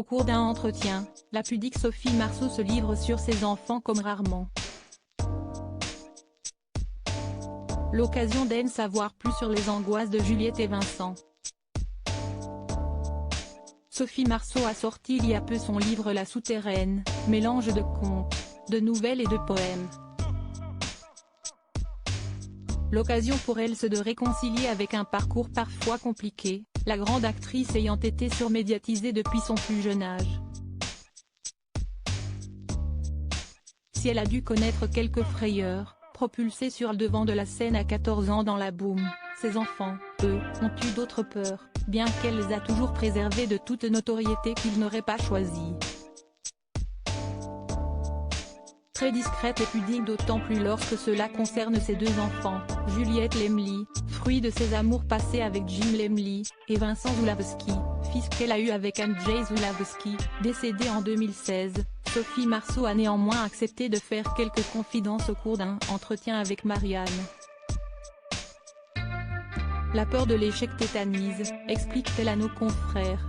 Au cours d'un entretien, la pudique Sophie Marceau se livre sur ses enfants comme rarement. L'occasion d'en savoir plus sur les angoisses de Juliette et Vincent. Sophie Marceau a sorti il y a peu son livre La Souterraine, mélange de contes, de nouvelles et de poèmes. L'occasion pour elle de réconcilier avec un parcours parfois compliqué, la grande actrice ayant été surmédiatisée depuis son plus jeune âge. Si elle a dû connaître quelques frayeurs, propulsée sur le devant de la scène à 14 ans dans La Boum, ses enfants, eux, ont eu d'autres peurs, bien qu'elle les a toujours préservés de toute notoriété qu'ils n'auraient pas choisie. Très discrète et pudique d'autant plus lorsque cela concerne ses deux enfants, Juliette Lemly, fruit de ses amours passés avec Jim Lemly, et Vincent Zulawski, fils qu'elle a eu avec Andrzej Zulawski, décédé en 2016. Sophie Marceau a néanmoins accepté de faire quelques confidences au cours d'un entretien avec Marianne. La peur de l'échec tétanise, explique-t-elle à nos confrères.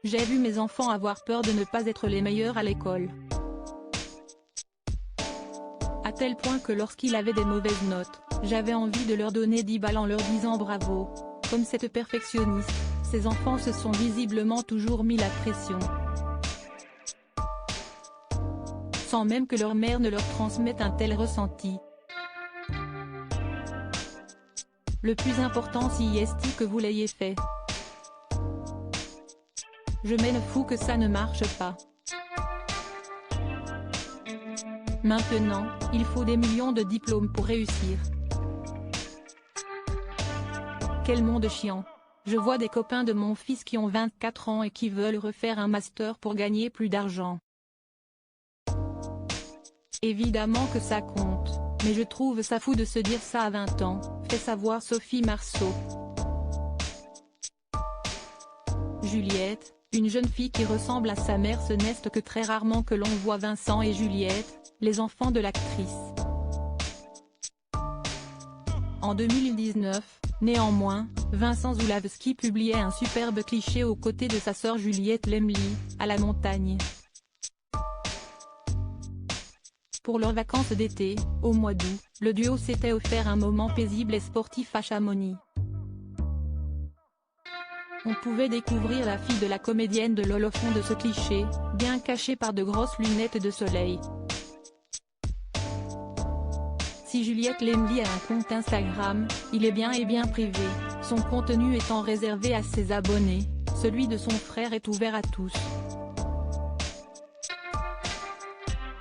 J'ai vu mes enfants avoir peur de ne pas être les meilleurs à l'école. À tel point que lorsqu'il avait des mauvaises notes, j'avais envie de leur donner 10 balles en leur disant bravo. Comme cette perfectionniste, ces enfants se sont visiblement toujours mis la pression. Sans même que leur mère ne leur transmette un tel ressenti. Le plus important si est que vous l'ayez fait. Je m'en fous que ça ne marche pas. Maintenant, il faut des millions de diplômes pour réussir. Quel monde chiant. Je vois des copains de mon fils qui ont 24 ans et qui veulent refaire un master pour gagner plus d'argent. Évidemment que ça compte, mais je trouve ça fou de se dire ça à 20 ans, fait savoir Sophie Marceau. Juliette, une jeune fille qui ressemble à sa mère, ce n'est que très rarement que l'on voit Vincent et Juliette, les enfants de l'actrice. En 2019, néanmoins, Vincent Zulawski publiait un superbe cliché aux côtés de sa sœur Juliette Lemly, à la montagne. Pour leurs vacances d'été, au mois d'août, le duo s'était offert un moment paisible et sportif à Chamonix. On pouvait découvrir la fille de la comédienne de LOL au fond de ce cliché, bien cachée par de grosses lunettes de soleil. Si Juliette Lemly a un compte Instagram, il est bien privé, son contenu étant réservé à ses abonnés, celui de son frère est ouvert à tous.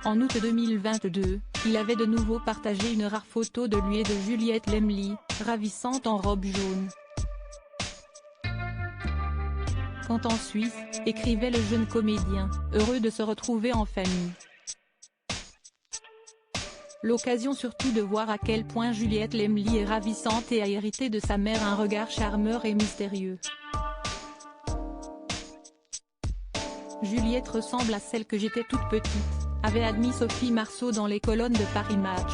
En août 2022, il avait de nouveau partagé une rare photo de lui et de Juliette Lemly, ravissante en robe jaune. Quand en Suisse, écrivait le jeune comédien, heureux de se retrouver en famille. L'occasion surtout de voir à quel point Juliette Lemly est ravissante et a hérité de sa mère un regard charmeur et mystérieux. Juliette ressemble à celle que j'étais toute petite, avait admis Sophie Marceau dans les colonnes de Paris Match.